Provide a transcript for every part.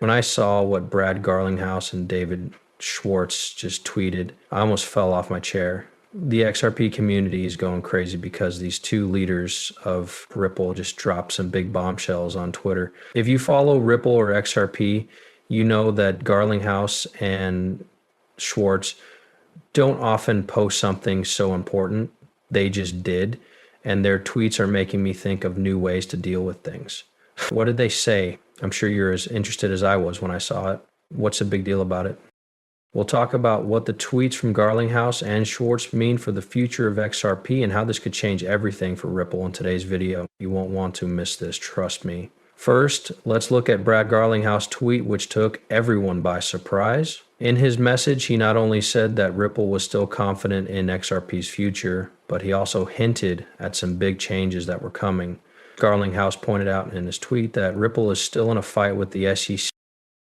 When I saw what Brad Garlinghouse and David Schwartz just tweeted, I almost fell off my chair. The XRP community is going crazy because these two leaders of Ripple just dropped some big bombshells on Twitter. If you follow Ripple or XRP, you know that Garlinghouse and Schwartz don't often post something so important. They just did. And their tweets are making me think of new ways to deal with things. What did they say? I'm sure you're as interested as I was when I saw it. What's the big deal about it? We'll talk about what the tweets from Garlinghouse and Schwartz mean for the future of XRP and how this could change everything for Ripple in today's video. You won't want to miss this, trust me. First, let's look at Brad Garlinghouse's tweet, which took everyone by surprise. In his message, he not only said that Ripple was still confident in XRP's future, but he also hinted at some big changes that were coming. Garlinghouse pointed out in his tweet that Ripple is still in a fight with the SEC.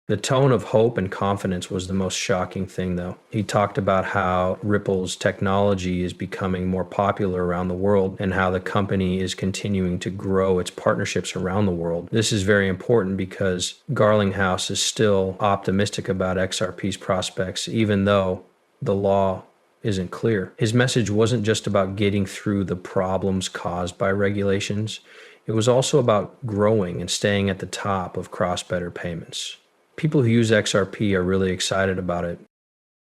The tone of hope and confidence was the most shocking thing, though. He talked about how Ripple's technology is becoming more popular around the world and how the company is continuing to grow its partnerships around the world. This is very important because Garlinghouse is still optimistic about XRP's prospects, even though the law isn't clear. His message wasn't just about getting through the problems caused by regulations. It was also about growing and staying at the top of cross-border payments. People who use XRP are really excited about it.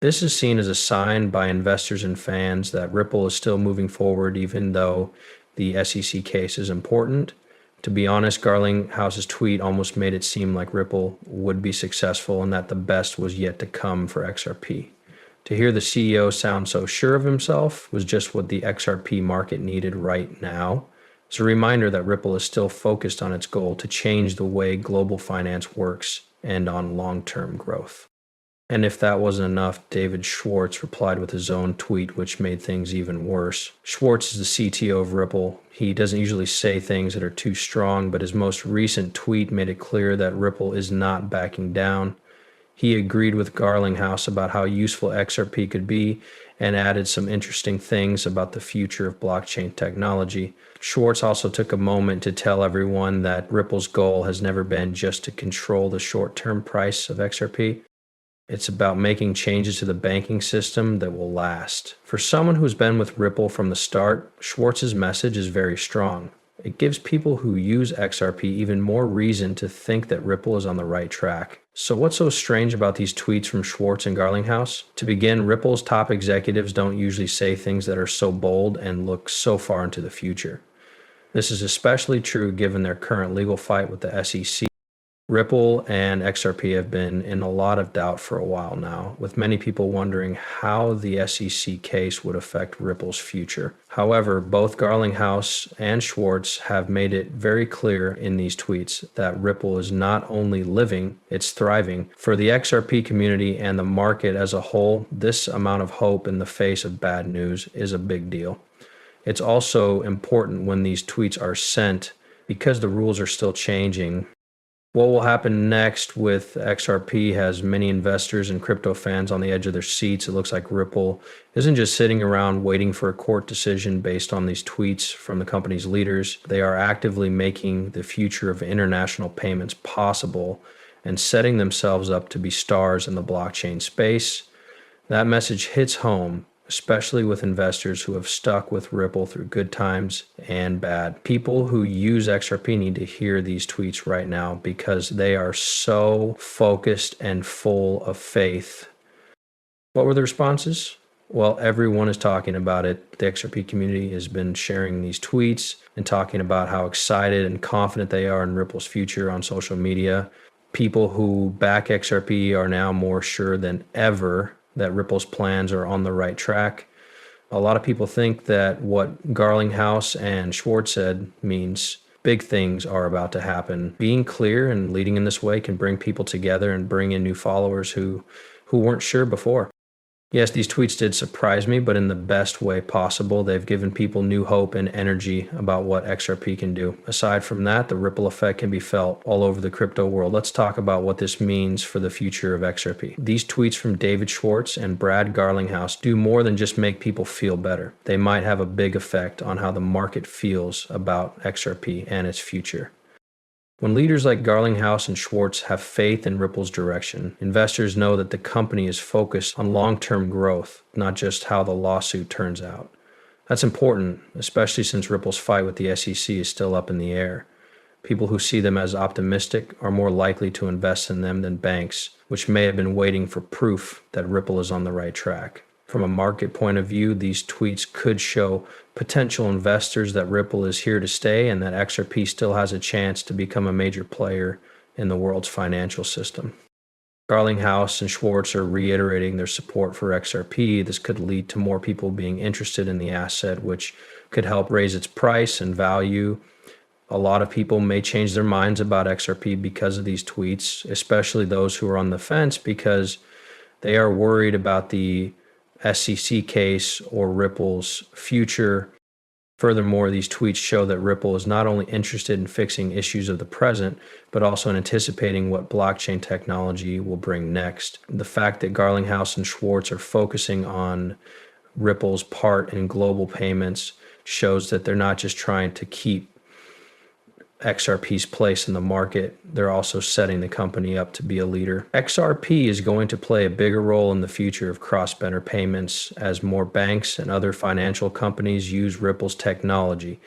This is seen as a sign by investors and fans that Ripple is still moving forward even though the SEC case is important. To be honest, Garlinghouse's tweet almost made it seem like Ripple would be successful and that the best was yet to come for XRP. To hear the CEO sound so sure of himself was just what the XRP market needed right now. It's a reminder that Ripple is still focused on its goal to change the way global finance works and on long-term growth. And if that wasn't enough, David Schwartz replied with his own tweet, which made things even worse. Schwartz is the CTO of Ripple. He doesn't usually say things that are too strong, but his most recent tweet made it clear that Ripple is not backing down. He agreed with Garlinghouse about how useful XRP could be and added some interesting things about the future of blockchain technology. Schwartz also took a moment to tell everyone that Ripple's goal has never been just to control the short-term price of XRP. It's about making changes to the banking system that will last. For someone who's been with Ripple from the start, Schwartz's message is very strong. It gives people who use XRP even more reason to think that Ripple is on the right track. So what's so strange about these tweets from Schwartz and Garlinghouse? To begin, Ripple's top executives don't usually say things that are so bold and look so far into the future. This is especially true given their current legal fight with the SEC. Ripple and XRP have been in a lot of doubt for a while now, with many people wondering how the SEC case would affect Ripple's future. However, both Garlinghouse and Schwartz have made it very clear in these tweets that Ripple is not only living, it's thriving. For the XRP community and the market as a whole, this amount of hope in the face of bad news is a big deal. It's also important when these tweets are sent because the rules are still changing. What will happen next with XRP has many investors and crypto fans on the edge of their seats. It looks like Ripple isn't just sitting around waiting for a court decision based on these tweets from the company's leaders. They are actively making the future of international payments possible and setting themselves up to be stars in the blockchain space. That message hits home, especially with investors who have stuck with Ripple through good times and bad. People who use XRP need to hear these tweets right now because they are so focused and full of faith. What were the responses? Well, everyone is talking about it. The XRP community has been sharing these tweets and talking about how excited and confident they are in Ripple's future on social media. People who back XRP are now more sure than ever that Ripple's plans are on the right track. A lot of people think that what Garlinghouse and Schwartz said means big things are about to happen. Being clear and leading in this way can bring people together and bring in new followers who weren't sure before. Yes, these tweets did surprise me, but in the best way possible. They've given people new hope and energy about what XRP can do. Aside from that, the ripple effect can be felt all over the crypto world. Let's talk about what this means for the future of XRP. These tweets from David Schwartz and Brad Garlinghouse do more than just make people feel better. They might have a big effect on how the market feels about XRP and its future. When leaders like Garlinghouse and Schwartz have faith in Ripple's direction, investors know that the company is focused on long-term growth, not just how the lawsuit turns out. That's important, especially since Ripple's fight with the SEC is still up in the air. People who see them as optimistic are more likely to invest in them than banks, which may have been waiting for proof that Ripple is on the right track. From a market point of view, these tweets could show potential investors that Ripple is here to stay and that XRP still has a chance to become a major player in the world's financial system. Garlinghouse and Schwartz are reiterating their support for XRP. This could lead to more people being interested in the asset, which could help raise its price and value. A lot of people may change their minds about XRP because of these tweets, especially those who are on the fence because they are worried about the SEC case or Ripple's future. Furthermore, these tweets show that Ripple is not only interested in fixing issues of the present, but also in anticipating what blockchain technology will bring next. The fact that Garlinghouse and Schwartz are focusing on Ripple's part in global payments shows that they're not just trying to keep XRP's place in the market, they're also setting the company up to be a leader. XRP is going to play a bigger role in the future of cross-border payments as more banks and other financial companies use Ripple's technology.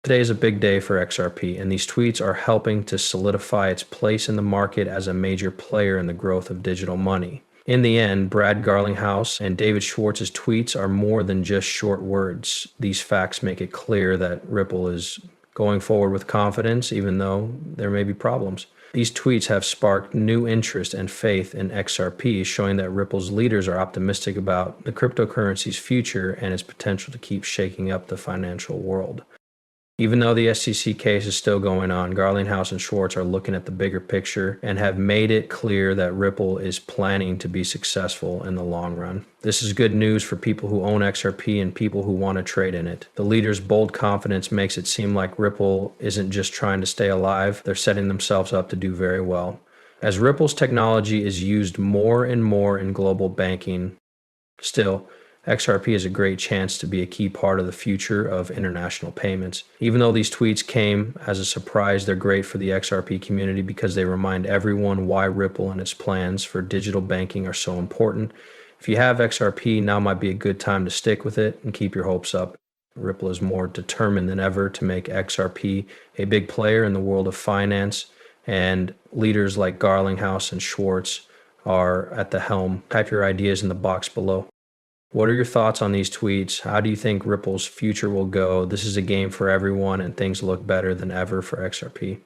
Today is a big day for XRP, and these tweets are helping to solidify its place in the market as a major player in the growth of digital money. In the end, Brad Garlinghouse and David Schwartz's tweets are more than just short words. These facts make it clear that Ripple is going forward with confidence, even though there may be problems. These tweets have sparked new interest and faith in XRP, showing that Ripple's leaders are optimistic about the cryptocurrency's future and its potential to keep shaking up the financial world. Even though the SEC case is still going on, Garlinghouse and Schwartz are looking at the bigger picture and have made it clear that Ripple is planning to be successful in the long run. This is good news for people who own XRP and people who want to trade in it. The leaders' bold confidence makes it seem like Ripple isn't just trying to stay alive, they're setting themselves up to do very well. As Ripple's technology is used more and more in global banking, still, XRP is a great chance to be a key part of the future of international payments. Even though these tweets came as a surprise, they're great for the XRP community because they remind everyone why Ripple and its plans for digital banking are so important. If you have XRP, now might be a good time to stick with it and keep your hopes up. Ripple is more determined than ever to make XRP a big player in the world of finance, and leaders like Garlinghouse and Schwartz are at the helm. Type your ideas in the box below. What are your thoughts on these tweets? How do you think Ripple's future will go? This is a game for everyone, and things look better than ever for XRP.